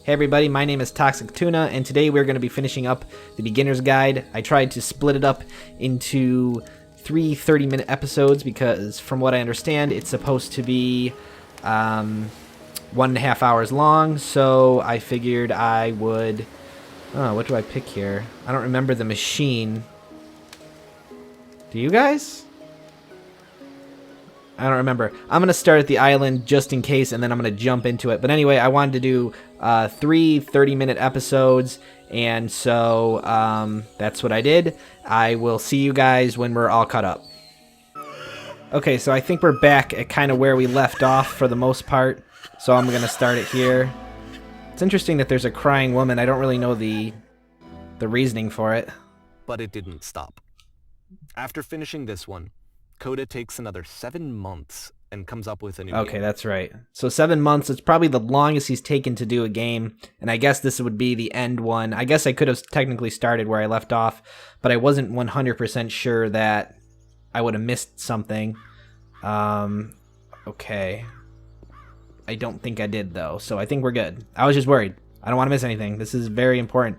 Hey everybody, my name is ToxicTuna, and today we're going to be finishing up the beginner's guide. I tried to split it up into 3 30-minute episodes because from what I understand, it's supposed to be 1.5 hours long, so I figured I would... Oh, what do I pick here? I don't remember the machine. Do you guys? I don't remember. I'm going to start at the island just in case, and then I'm going to jump into it. But anyway, I wanted to do 3 30-minute episodes, and so that's what I did. I will see you guys when we're all caught up. Okay, so I think we're back at kind of where we left off for the most part. So I'm going to start it here. It's interesting that there's a crying woman. I don't really know the reasoning for it. But it didn't stop. After finishing this one, Coda takes another 7 months and comes up with a new game. Okay, that's right. So 7 months, it's probably the longest he's taken to do a game, and I guess this would be the end one. I guess I could have technically started where I left off, but I wasn't 100% sure that I would have missed something. Okay. I don't think I did, though, so I think we're good. I was just worried. I don't want to miss anything. This is very important.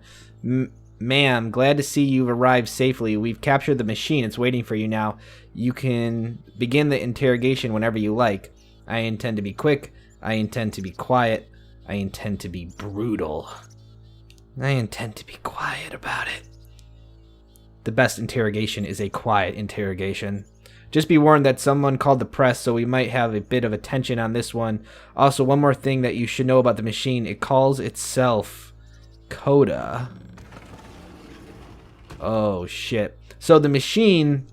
Ma'am, glad to see you've arrived safely. We've captured the machine. It's waiting for you now. You can begin the interrogation whenever you like. I intend to be quick. I intend to be quiet. I intend to be brutal. I intend to be quiet about it. The best interrogation is a quiet interrogation. Just be warned that someone called the press, so we might have a bit of attention on this one. Also, one more thing that you should know about the machine. It calls itself Coda. Oh, shit. So the machine,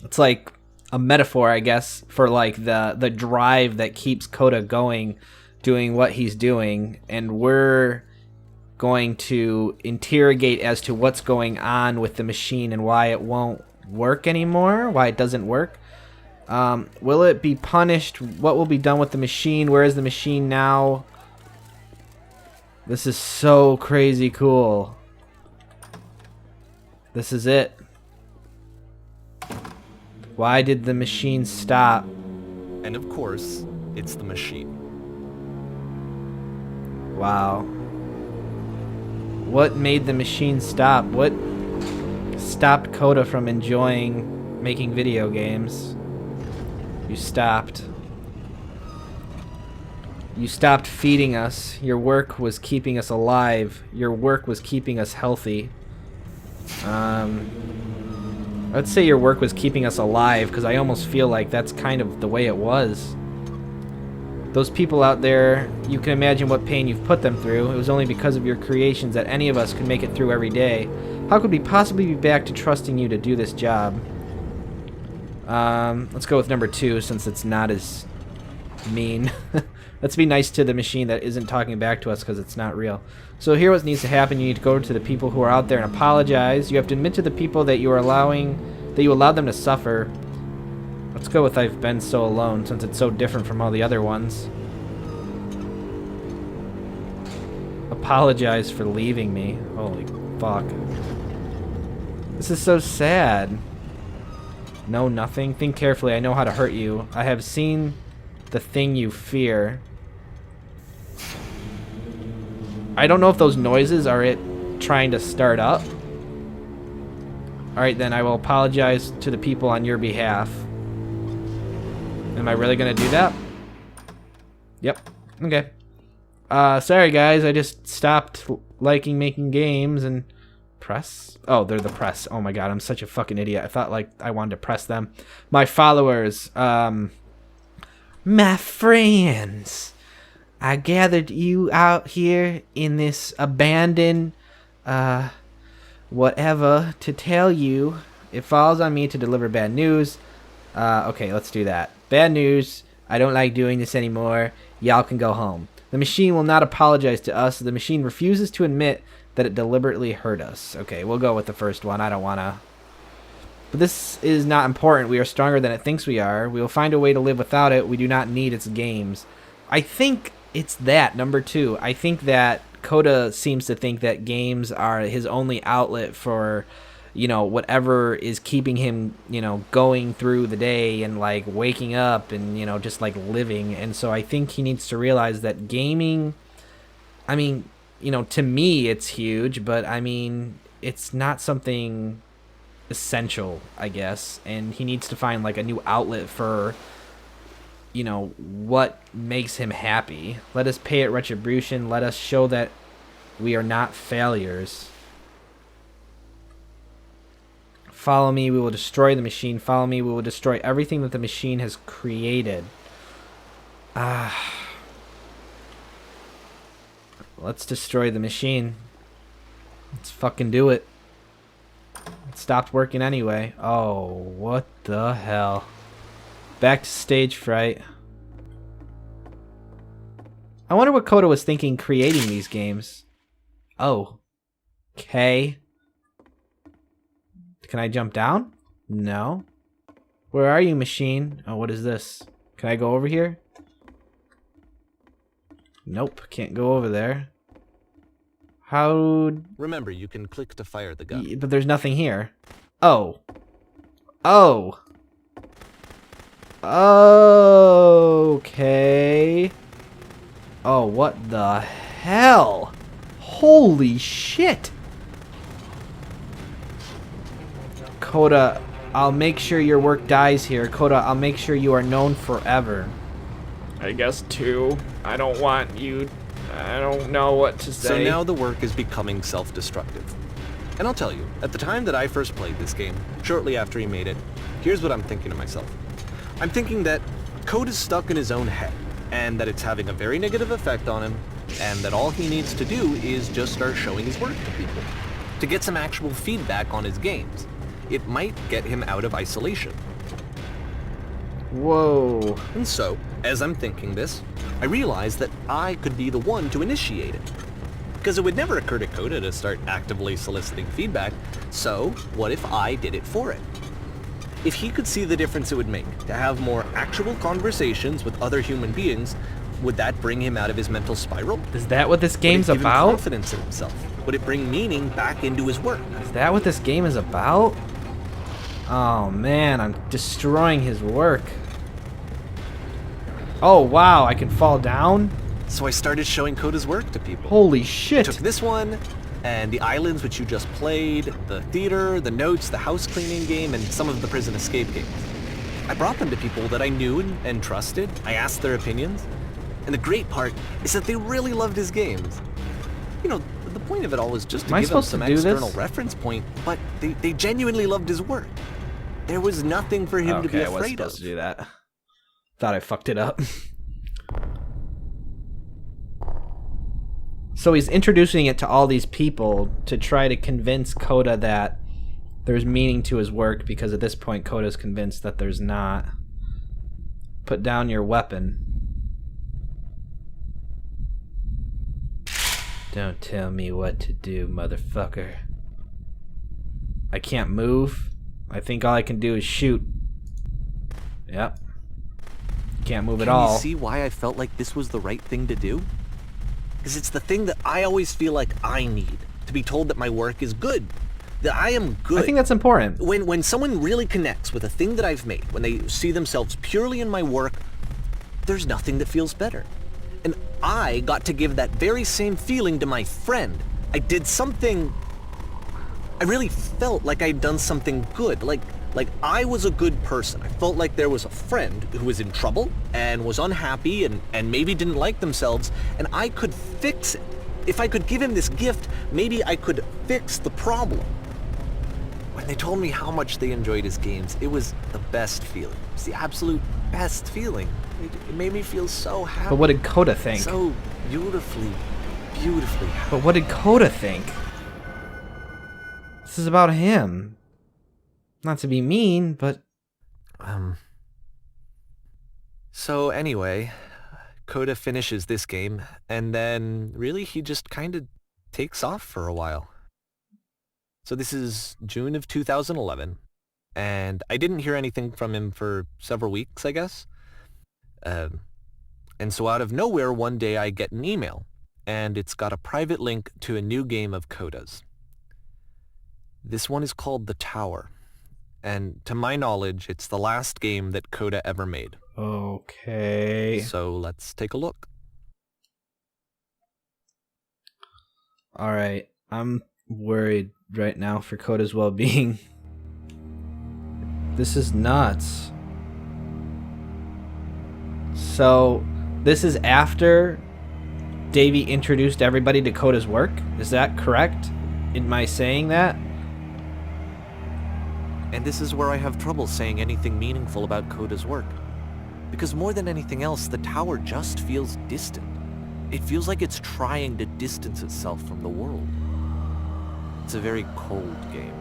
it's like a metaphor, I guess, for like the drive that keeps Coda going, doing what he's doing. And we're going to interrogate as to what's going on with the machine and why it won't work anymore, why it doesn't work. Will it be punished? What will be done with the machine? Where is the machine now? This is so crazy cool. This is it. Why did the machine stop? And of course, it's the machine. Wow. What made the machine stop? What stopped Coda from enjoying making video games? You stopped. You stopped feeding us. Your work was keeping us alive. Your work was keeping us healthy. Let's say your work was keeping us alive, because I almost feel like that's kind of the way it was. Those people out there, you can imagine what pain you've put them through. It was only because of your creations that any of us could make it through every day. How could we possibly be back to trusting you to do this job? Let's go with number 2, since it's not as mean. Let's be nice to the machine that isn't talking back to us because it's not real. So here what needs to happen, you need to go to the people who are out there and apologize. You have to admit to the people that you allowed them to suffer. Let's go with I've been so alone, since it's so different from all the other ones. Apologize for leaving me. Holy fuck. This is so sad. No, nothing. Think carefully. I know how to hurt you. I have seen the thing you fear. I don't know if those noises are it trying to start up. Alright then, I will apologize to the people on your behalf. Am I really gonna do that? Yep. Okay. Sorry guys, I just stopped liking making games and... Press? Oh, they're the press. Oh my god, I'm such a fucking idiot. I thought like I wanted to press them. My followers, my friends, I gathered you out here in this abandoned, whatever, to tell you it falls on me to deliver bad news. Okay, let's do that. Bad news. I don't like doing this anymore. Y'all can go home. The machine will not apologize to us. The machine refuses to admit that it deliberately hurt us. Okay, we'll go with the first one. I don't want to... But this is not important. We are stronger than it thinks we are. We will find a way to live without it. We do not need its games. I think it's that, number 2. I think that Coda seems to think that games are his only outlet for, you know, whatever is keeping him, you know, going through the day and, like, waking up and, you know, just, like, living. And so I think he needs to realize that gaming... I mean, you know, to me it's huge, but I mean, it's not something essential, I guess. And he needs to find like a new outlet for, you know, what makes him happy. Let us pay it retribution. Let us show that we are not failures. Follow me, we will destroy the machine. Follow me, we will destroy everything that the machine has created. Let's destroy the machine. Let's fucking do it. It stopped working anyway. Oh, what the hell? Back to stage fright. I wonder what Coda was thinking creating these games. Oh. Okay. Can I jump down? No. Where are you, machine? Oh, what is this? Can I go over here? Nope, can't go over there. How... Remember, you can click to fire the gun. But there's nothing here. Oh. Oh. Okay. Oh, what the hell? Holy shit. Coda, I'll make sure your work dies here. Coda, I'll make sure you are known forever. I guess too. I don't want you... I don't know what to say. So now the work is becoming self-destructive. And I'll tell you, at the time that I first played this game, shortly after he made it, here's what I'm thinking to myself. I'm thinking that Code is stuck in his own head, and that it's having a very negative effect on him, and that all he needs to do is just start showing his work to people, to get some actual feedback on his games. It might get him out of isolation. Whoa. And so, as I'm thinking this, I realized that I could be the one to initiate it. Because it would never occur to Coda to start actively soliciting feedback, so what if I did it for it? If he could see the difference it would make to have more actual conversations with other human beings, would that bring him out of his mental spiral? Is that what this game's Would it give him about? confidence in himself? Would it bring meaning back into his work? Is that what this game is about? Oh man, I'm destroying his work. Oh wow, I can fall down? So I started showing Coda's work to people. Holy shit. Took this one, and the islands which you just played, the theater, the notes, the house cleaning game, and some of the prison escape games. I brought them to people that I knew and trusted. I asked their opinions. And the great part is that they really loved his games. You know, the point of it all was just to give them some external reference point, but they genuinely loved his work. There was nothing for him to be afraid of. I was supposed to do that. Thought I fucked it up. So he's introducing it to all these people to try to convince Coda that there's meaning to his work, because at this point Coda's convinced that there's not. Put down your weapon. Don't tell me what to do, motherfucker. I can't move. I think all I can do is shoot. Yep. Can't move at all. Can you see why I felt like this was the right thing to do? Because it's the thing that I always feel like I need. To be told that my work is good. That I am good. I think that's important. When someone really connects with a thing that I've made, when they see themselves purely in my work, there's nothing that feels better. And I got to give that very same feeling to my friend. I did something... I really felt like I'd done something good. Like I was a good person. I felt like there was a friend who was in trouble and was unhappy and maybe didn't like themselves, and I could fix it. If I could give him this gift, maybe I could fix the problem. When they told me how much they enjoyed his games, it was the best feeling. It was the absolute best feeling. It made me feel so happy. But what did Coda think? So beautifully happy. But what did Coda think? This is about him. Not to be mean, but... So anyway, Coda finishes this game, and then really he just kind of takes off for a while. So this is June of 2011, and I didn't hear anything from him for several weeks, I guess. And so out of nowhere, one day I get an email, and it's got a private link to a new game of Coda's. This one is called The Tower. And to my knowledge, it's the last game that Coda ever made. Okay. So let's take a look. Alright, I'm worried right now for Coda's well-being. This is nuts. So, this is after Davey introduced everybody to Coda's work? Is that correct? Am I saying that? And this is where I have trouble saying anything meaningful about Coda's work. Because more than anything else, the tower just feels distant. It feels like it's trying to distance itself from the world. It's a very cold game.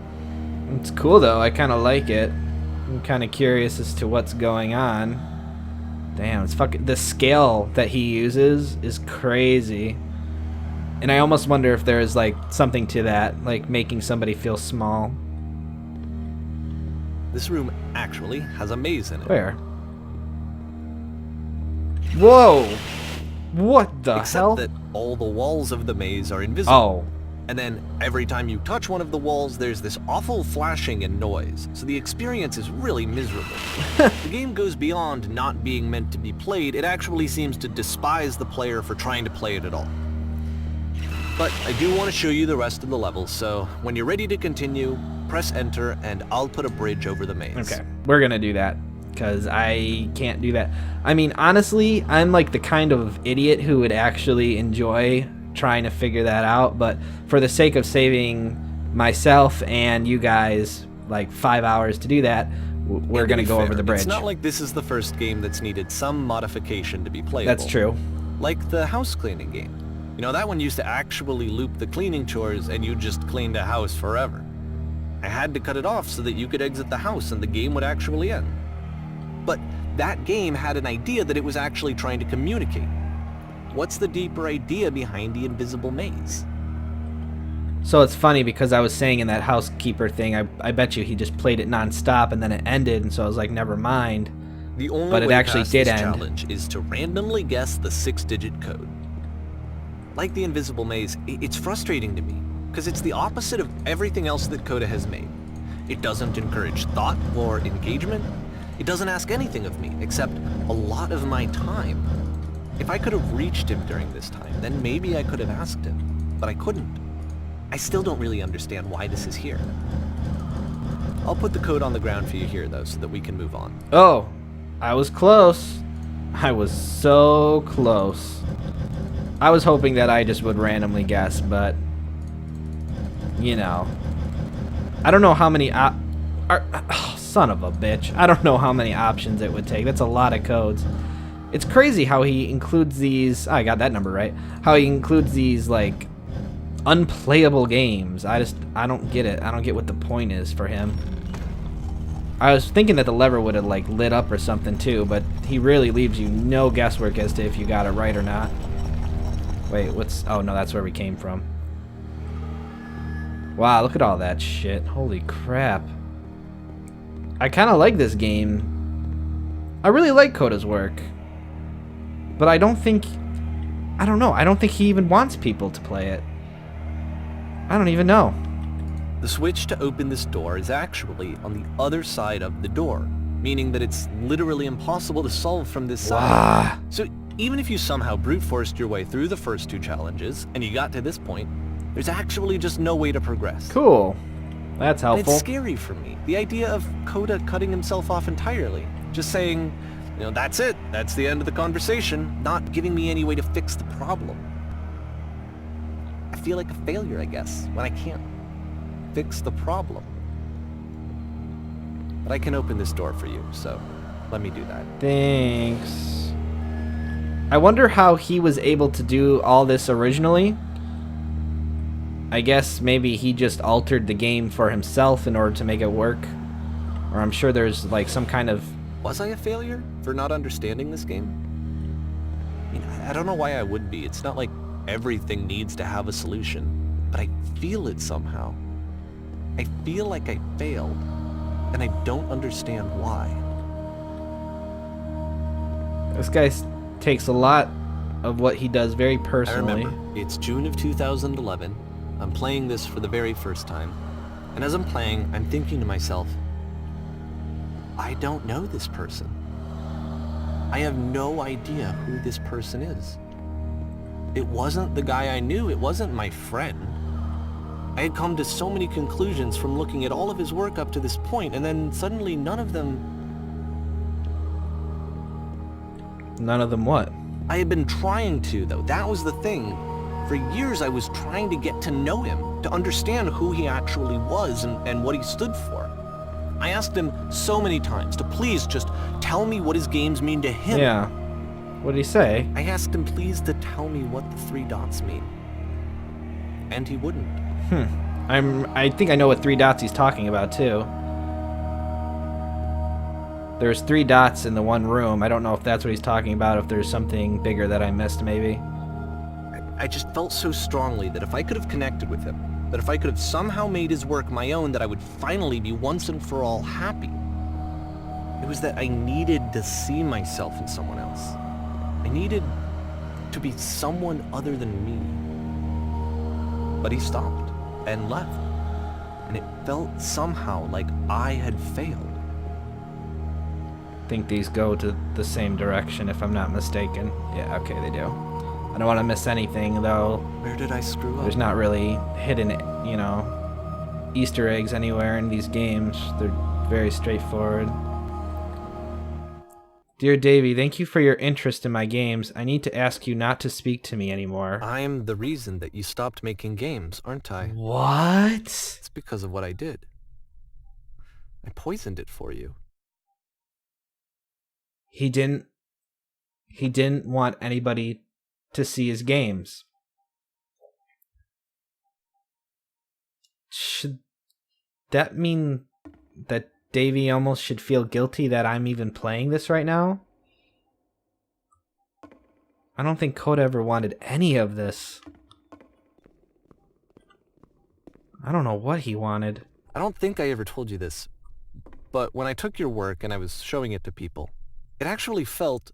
It's cool though, I kind of like it. I'm kind of curious as to what's going on. Damn, it's fucking... The scale that he uses is crazy. And I almost wonder if there's like something to that, like making somebody feel small. This room actually has a maze in it. Where? Whoa! What the Except hell? that all the walls of the maze are invisible. Oh. And then every time you touch one of the walls, there's this awful flashing and noise. So the experience is really miserable. The game goes beyond not being meant to be played. It actually seems to despise the player for trying to play it at all. But I do want to show you the rest of the levels, so when you're ready to continue, press enter and I'll put a bridge over the maze. Okay, we're gonna do that, because I can't do that. I mean, honestly, I'm like the kind of idiot who would actually enjoy trying to figure that out, but for the sake of saving myself and you guys like 5 hours to do that, we're gonna go over the bridge. It's not like this is the first game that's needed some modification to be playable. That's true. Like the house cleaning game. You know, that one used to actually loop the cleaning chores and you just cleaned a house forever. I had to cut it off so that you could exit the house and the game would actually end. But that game had an idea that it was actually trying to communicate. What's the deeper idea behind the invisible maze? So it's funny because I was saying in that housekeeper thing, I bet you he just played it non-stop and then it ended, and so I was like, never mind. The only But it way actually past did this end. challenge is to randomly guess the 6-digit code. Like the invisible maze, it's frustrating to me, because it's the opposite of everything else that Coda has made. It doesn't encourage thought or engagement. It doesn't ask anything of me, except a lot of my time. If I could have reached him during this time, then maybe I could have asked him, but I couldn't. I still don't really understand why this is here. I'll put the code on the ground for you here, though, so that we can move on. Oh, I was close. I was so close. I was hoping that I just would randomly guess, but you know, I don't know how many son of a bitch. I don't know how many options it would take. That's a lot of codes. It's crazy how he includes these. I got that number right. How he includes these like unplayable games. I don't get it. I don't get what the point is for him. I was thinking that the lever would have like lit up or something too, but he really leaves you no guesswork as to if you got it right or not. Wait, what's... Oh, no, that's where we came from. Wow, look at all that shit. Holy crap. I kind of like this game. I really like Coda's work. But I don't think... I don't know. I don't think he even wants people to play it. I don't even know. The switch to open this door is actually on the other side of the door, meaning that it's literally impossible to solve from this side. So even if you somehow brute forced your way through the first 2 challenges, and you got to this point, there's actually just no way to progress. Cool. That's helpful. And it's scary for me. The idea of Coda cutting himself off entirely. Just saying, you know, that's it. That's the end of the conversation. Not giving me any way to fix the problem. I feel like a failure, I guess, when I can't fix the problem. But I can open this door for you, so let me do that. Thanks. I wonder how he was able to do all this originally. I guess maybe he just altered the game for himself in order to make it work. Or I'm sure there's like some kind of... Was I a failure for not understanding this game? I mean, I don't know why I would be. It's not like everything needs to have a solution, but I feel it somehow. I feel like I failed, and I don't understand why. This guy takes a lot of what he does very I personally. remember, it's June of 2011. I'm playing this for the very first time, and as I'm playing, I'm thinking to myself, I don't know this person. I have no idea who this person is. It wasn't the guy I knew. It wasn't my friend. I had come to so many conclusions from looking at all of his work up to this point, and then suddenly none of them... None of them what? I had been trying to, though. That was the thing. For years I was trying to get to know him, to understand who he actually was and what he stood for. I asked him so many times to please just tell me what his games mean to him. Yeah. What did he say? I asked him please to tell me what the 3 dots mean. And he wouldn't. I think I know what 3 dots he's talking about, too. There's 3 dots in the one room. I don't know if that's what he's talking about, if there's something bigger that I missed, maybe. I just felt so strongly that if I could have connected with him, that if I could have somehow made his work my own, that I would finally be once and for all happy. It was that I needed to see myself in someone else. I needed to be someone other than me. But he stopped and left, and it felt somehow like I had failed. I think these go to the same direction, if I'm not mistaken. Yeah, okay, they do. I don't want to miss anything, though. Where did I screw up? There's not really hidden, you know, Easter eggs anywhere in these games. They're very straightforward. Dear Davey, thank you for your interest in my games. I need to ask you not to speak to me anymore. I'm the reason that you stopped making games, aren't I? What? It's because of what I did. I poisoned it for you. He didn't want anybody to see his games. Should that mean that Davey almost should feel guilty that I'm even playing this right now? I don't think Coda ever wanted any of this. I don't know what he wanted. I don't think I ever told you this, but when I took your work and I was showing it to people, it actually felt...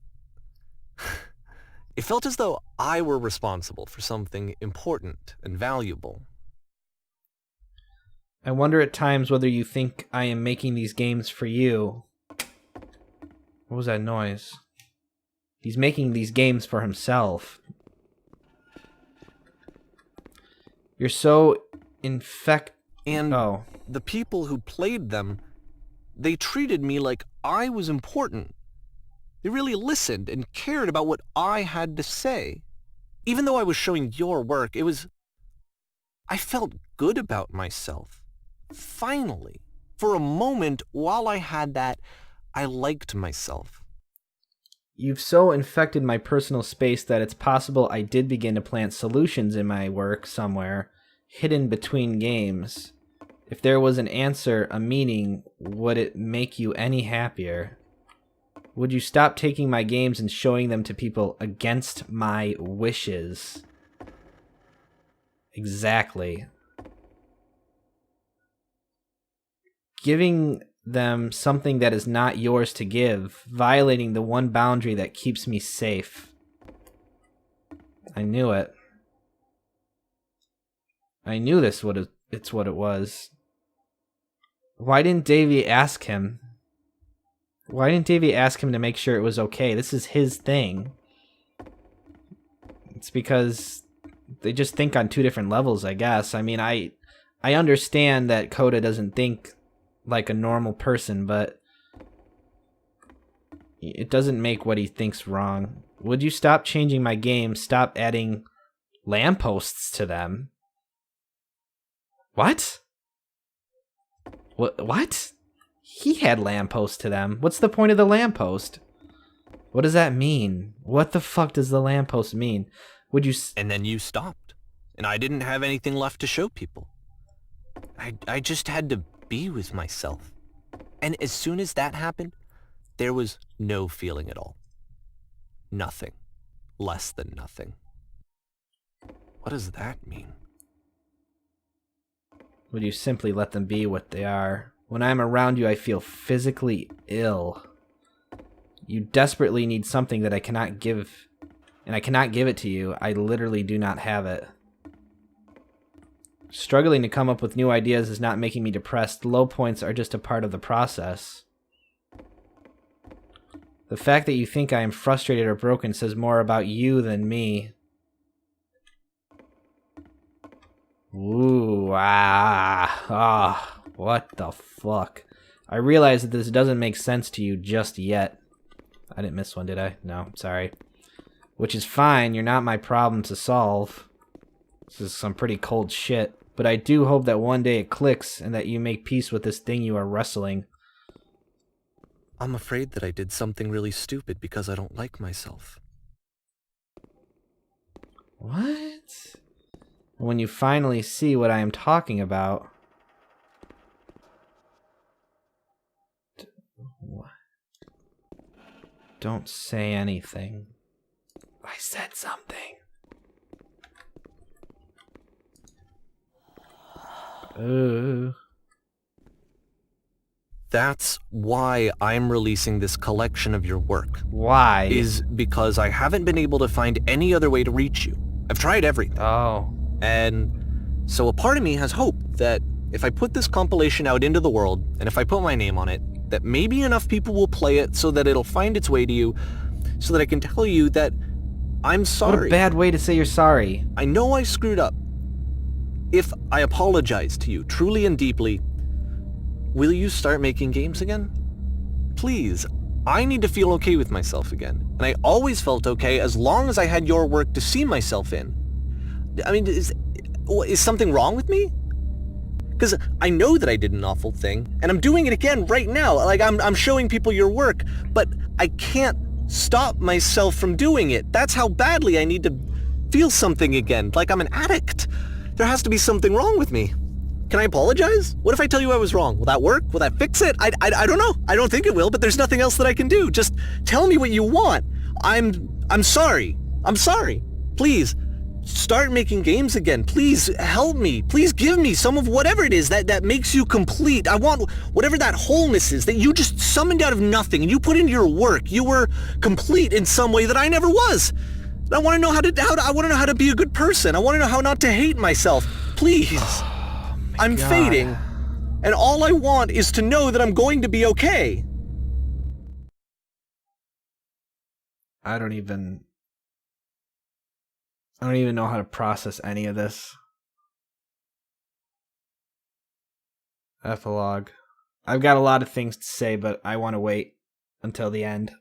it felt as though I were responsible for something important and valuable. I wonder at times whether you think I am making these games for you. What was that noise? He's making these games for himself. You're so And the people who played them, they treated me like I was important. They really listened and cared about what I had to say. Even though I was showing your work, I felt good about myself. Finally, for a moment, while I had that, I liked myself. You've so infected my personal space that it's possible I did begin to plant solutions in my work somewhere, hidden between games. If there was an answer, a meaning, would it make you any happier? Would you stop taking my games and showing them to people against my wishes? Exactly. Giving them something that is not yours to give, violating the one boundary that keeps me safe. I knew it. I knew it's what it was. Why didn't Davey ask him? Why didn't Davey ask him to make sure it was okay? This is his thing. It's because they just think on 2 different levels, I guess. I mean, I understand that Coda doesn't think like a normal person, but it doesn't make what he thinks wrong. Would you stop changing my games? Stop adding lampposts to them? What? What? He had lampposts to them. What's the point of the lamppost? What does that mean? What the fuck does the lamppost mean? Would you... And then you stopped, and I didn't have anything left to show people. I just had to be with myself. And as soon as that happened, there was no feeling at all. Nothing. Less than nothing. What does that mean? Would you simply let them be what they are? When I'm around you, I feel physically ill. You desperately need something that I cannot give, and I cannot give it to you. I literally do not have it. Struggling to come up with new ideas is not making me depressed. Low points are just a part of the process. The fact that you think I am frustrated or broken says more about you than me. Ooh, what the fuck? I realize that this doesn't make sense to you just yet. I didn't miss one, did I? No, sorry. Which is fine, you're not my problem to solve. This is some pretty cold shit. But I do hope that one day it clicks and that you make peace with this thing you are wrestling. I'm afraid that I did something really stupid because I don't like myself. What? When you finally see what I am talking about... Don't say anything. I said something. Ooh. That's why I'm releasing this collection of your work. Why? Is because I haven't been able to find any other way to reach you. I've tried everything. Oh. And so a part of me has hope that if I put this compilation out into the world, and if I put my name on it, that maybe enough people will play it so that it'll find its way to you, so that I can tell you that I'm sorry. What a bad way to say you're sorry. I know I screwed up. If I apologize to you truly and deeply, will you start making games again? Please, I need to feel okay with myself again. And I always felt okay as long as I had your work to see myself in. I mean, is something wrong with me? Because I know that I did an awful thing, and I'm doing it again right now. Like, I'm showing people your work, but I can't stop myself from doing it. That's how badly I need to feel something again, like I'm an addict. There has to be something wrong with me. Can I apologize? What if I tell you I was wrong? Will that work? Will that fix it? I don't know. I don't think it will, but there's nothing else that I can do. Just tell me what you want. I'm sorry. I'm sorry. Please, start making games again. Please help me. Please give me some of whatever it is that makes you complete. I want whatever that wholeness is that you just summoned out of nothing and you put into your work. You were complete in some way that I never was. I want to know I want to know how to be a good person. I want to know how not to hate myself. Please. I'm fading, and all I want is to know that I'm going to be okay. I don't even know how to process any of this. Epilogue. I've got a lot of things to say, but I want to wait until the end.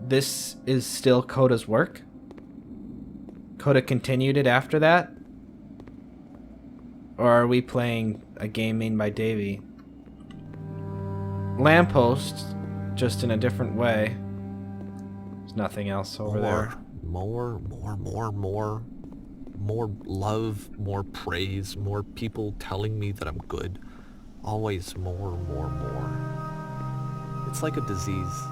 This is still Coda's work? Coda continued it after that? Or are we playing a game made by Davey? Lamppost, just in a different way. There's nothing else over there. More love, more praise, more people telling me that I'm good. Always more. It's like a disease.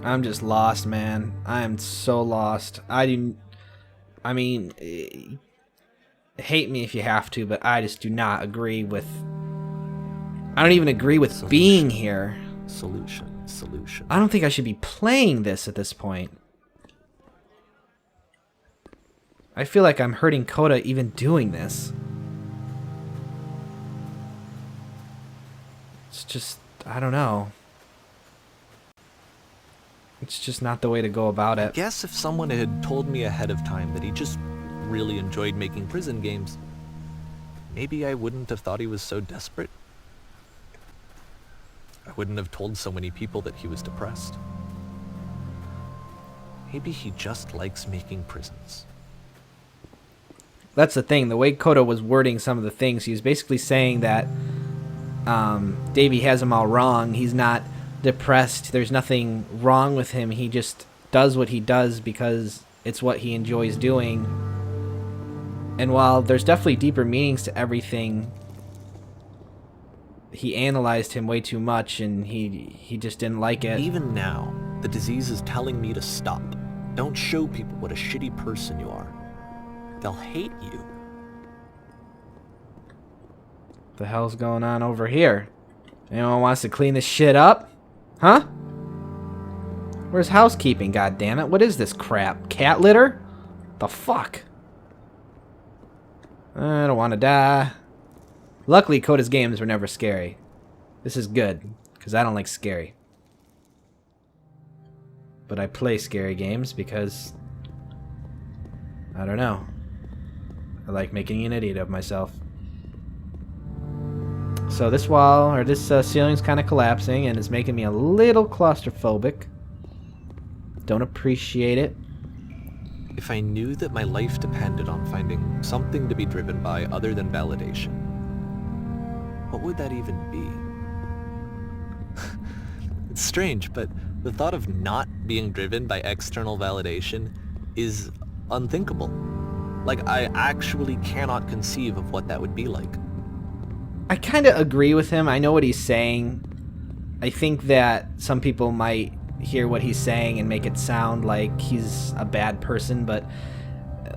I'm just lost, man. I am so lost. I mean, hate me if you have to, but I just do not agree with... I don't even agree with being here. Solution. I don't think I should be playing this at this point. I feel like I'm hurting Coda even doing this. It's just... I don't know. It's just not the way to go about it. I guess if someone had told me ahead of time that he just really enjoyed making prison games, maybe I wouldn't have thought he was so desperate. I wouldn't have told so many people that he was depressed. Maybe he just likes making prisons. That's the thing. The way Coda was wording some of the things, he was basically saying that Davey has him all wrong. He's not depressed. There's nothing wrong with him. He just does what he does because it's what he enjoys doing. And while there's definitely deeper meanings to everything, he analyzed him way too much and he just didn't like it. Even now, the disease is telling me to stop. Don't show people what a shitty person you are. They'll hate you. What the hell's going on over here? Anyone wants to clean this shit up? Huh? Where's housekeeping, goddammit? What is this crap? Cat litter? The fuck? I don't want to die. Luckily, Coda's games were never scary. This is good, because I don't like scary. But I play scary games because, I don't know, I like making an idiot of myself. So this wall, or this ceiling's kind of collapsing and it's making me a little claustrophobic. Don't appreciate it. If I knew that my life depended on finding something to be driven by other than validation, what would that even be? It's strange, but the thought of not being driven by external validation is unthinkable. Like, I actually cannot conceive of what that would be like. I kind of agree with him. I know what he's saying. I think that some people might hear what he's saying and make it sound like he's a bad person, but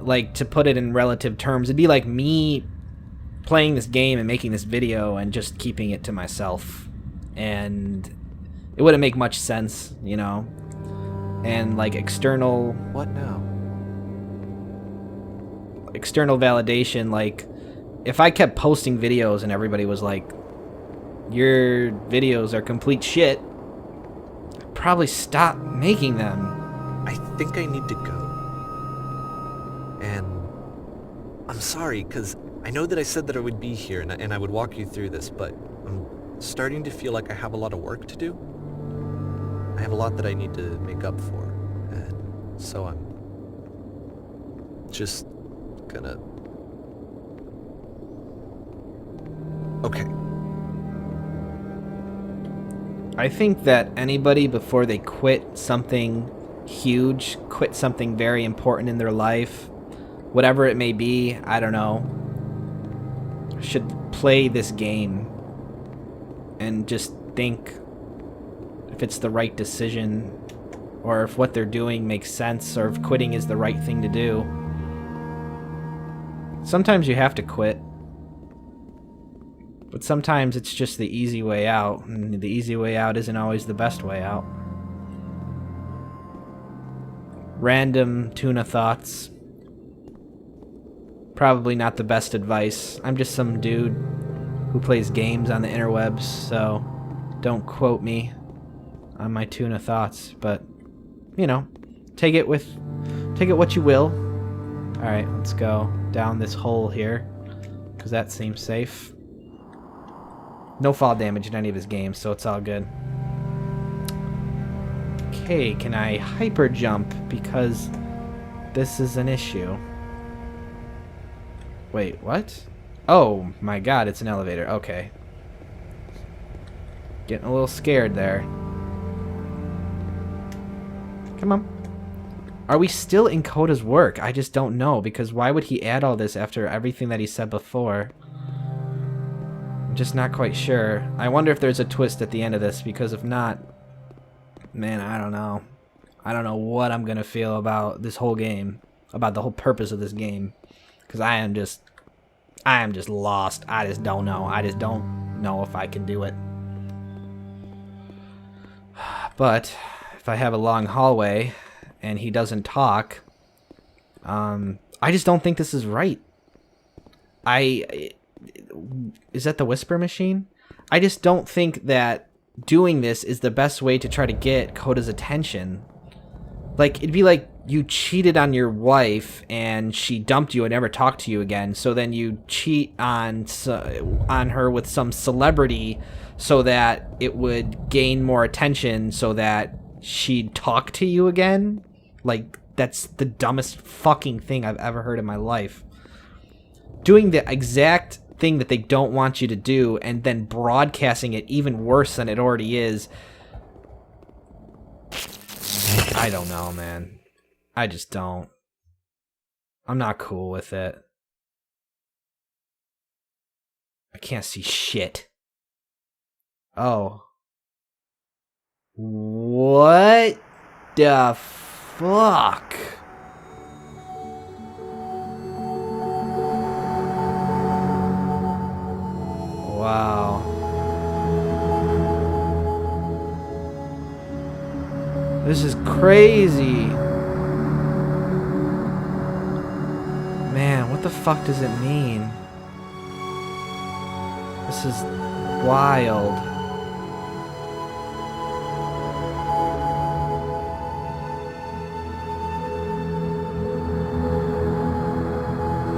like, to put it in relative terms, it'd be like me playing this game and making this video and just keeping it to myself, and it wouldn't make much sense, you know. And like external validation, like if I kept posting videos and everybody was like, your videos are complete shit, I'd probably stop making them. I think I need to go. And I'm sorry, because I know that I said that I would be here and I would walk you through this, but I'm starting to feel like I have a lot of work to do. I have a lot that I need to make up for, and so I'm just gonna... Okay. I think that anybody, before they quit something huge, quit something very important in their life, whatever it may be, I don't know, should play this game and just think if it's the right decision, or if what they're doing makes sense, or if quitting is the right thing to do. Sometimes you have to quit, but sometimes it's just the easy way out, and the easy way out isn't always the best way out. Random tuna thoughts. Probably not the best advice. I'm just some dude who plays games on the interwebs, so don't quote me on my tuna thoughts, but you know, take it what you will. Alright, let's go down this hole here, because that seems safe. No fall damage in any of his games, so it's all good. Okay, can I hyper jump? Because this is an issue. Wait, what? Oh my god, it's an elevator. Okay. Getting a little scared there. Come on. Are we still in Coda's work? I just don't know, because why would he add all this after everything that he said before? I'm just not quite sure. I wonder if there's a twist at the end of this, because if not, man, I don't know. I don't know what I'm gonna feel about this whole game, about the whole purpose of this game, because I am just lost. I just don't know. I just don't know if I can do it. But if I have a long hallway and he doesn't talk, I just don't think this is right. Is that the whisper machine? I just don't think that doing this is the best way to try to get Coda's attention. Like, it'd be like you cheated on your wife and she dumped you and never talked to you again, so then you cheat on her with some celebrity so that it would gain more attention so that she'd talk to you again. Like, that's the dumbest fucking thing I've ever heard in my life. Doing the exact thing that they don't want you to do and then broadcasting it even worse than it already is. I don't know, man. I just don't. I'm not cool with it. I can't see shit. Oh. What the fuck? Wow. This is crazy. Man, what the fuck does it mean? This is wild.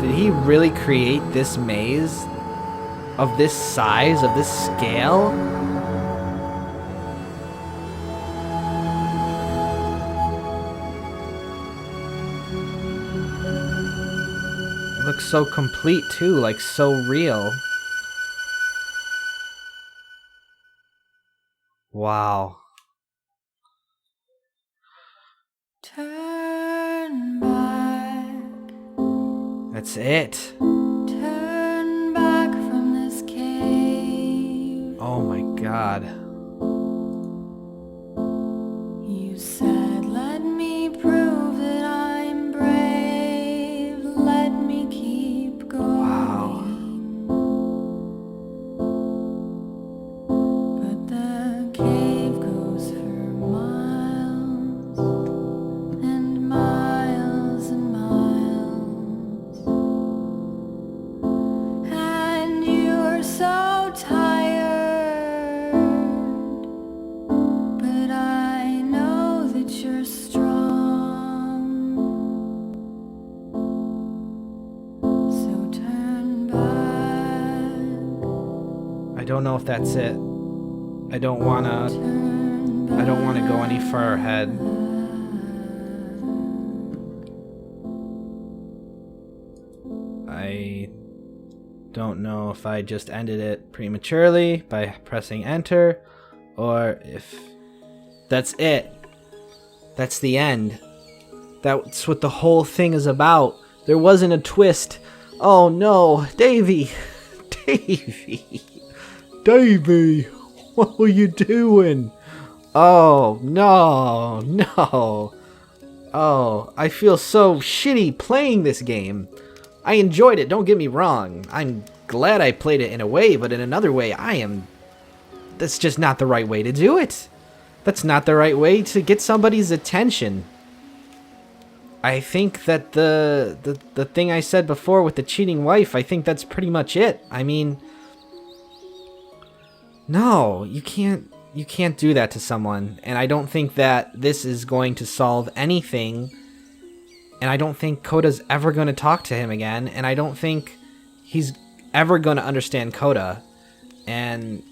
Did he really create this maze? Of this size, of this scale? It looks so complete too, like so real. Wow. Turn back. That's it. Turn back from this cave. Oh my god. You said, let me prove that I'm brave. Let me keep going. Wow. But the cave goes for miles and miles and miles. And you're so tired. But I know that you're strong. So turn back. I don't know if that's it. I don't wanna go any far ahead. I don't know if I just ended it prematurely by pressing enter, or if that's it. That's the end. That's what the whole thing is about. There wasn't a twist. Oh no, Davey! Davey! Davey! What were you doing? Oh, no, no. Oh, I feel so shitty playing this game. I enjoyed it, don't get me wrong. I'm glad I played it in a way, but in another way, that's just not the right way to do it. That's not the right way to get somebody's attention. I think that the thing I said before with the cheating wife, I think that's pretty much it. I mean, no, you can't do that to someone, and I don't think that this is going to solve anything, and I don't think Koda's ever going to talk to him again, and I don't think he's ever going to understand Koda, and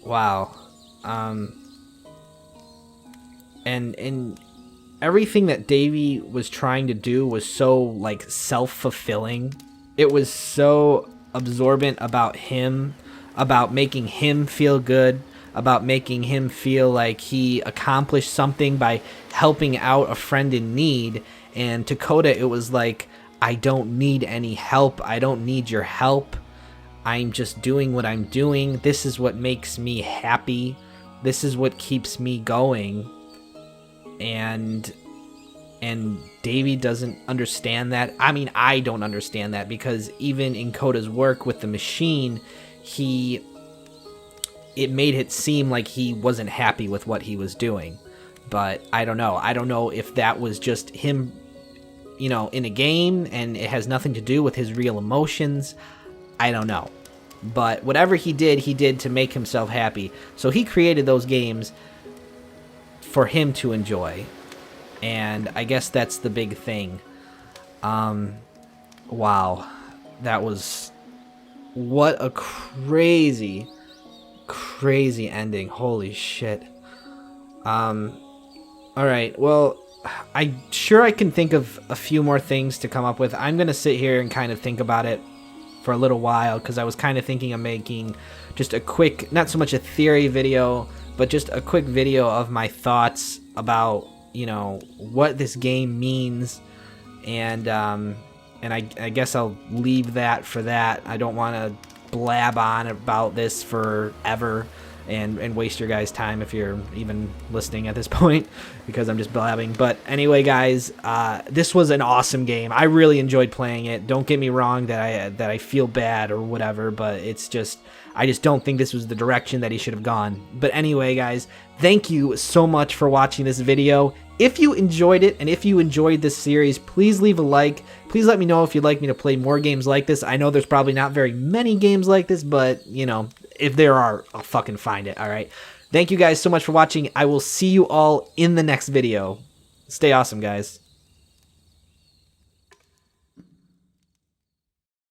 wow, and everything that Davey was trying to do was so, like, self-fulfilling. It was so absorbent about him, about making him feel good, about making him feel like he accomplished something by helping out a friend in need. And to Koda, it was like, I don't need any help. I don't need your help. I'm just doing what I'm doing. This is what makes me happy. This is what keeps me going. And Davey doesn't understand that. I mean, I don't understand that, because even in Koda's work with the machine, it made it seem like he wasn't happy with what he was doing. But I don't know. I don't know if that was just him, in a game, and it has nothing to do with his real emotions. I don't know. But whatever he did to make himself happy. So he created those games for him to enjoy. And I guess that's the big thing. Wow. That was... What a crazy ending. Holy shit. Alright, well, I'm sure I can think of a few more things to come up with. I'm going to sit here and kind of think about it for a little while, because I was kind of thinking of making just a quick, not so much a theory video, but just a quick video of my thoughts about, what this game means. And I guess I'll leave that for that. I don't want to blab on about this forever and waste your guys' time if you're even listening at this point, because I'm just blabbing. But anyway, guys, this was an awesome game. I really enjoyed playing it. Don't get me wrong that I feel bad or whatever, but it's just, I just don't think this was the direction that he should have gone. But anyway, guys, thank you so much for watching this video. If you enjoyed it and if you enjoyed this series, please leave a like. Please let me know if you'd like me to play more games like this. I know there's probably not very many games like this, but, you know, if there are, I'll fucking find it, alright? Thank you guys so much for watching. I will see you all in the next video. Stay awesome, guys.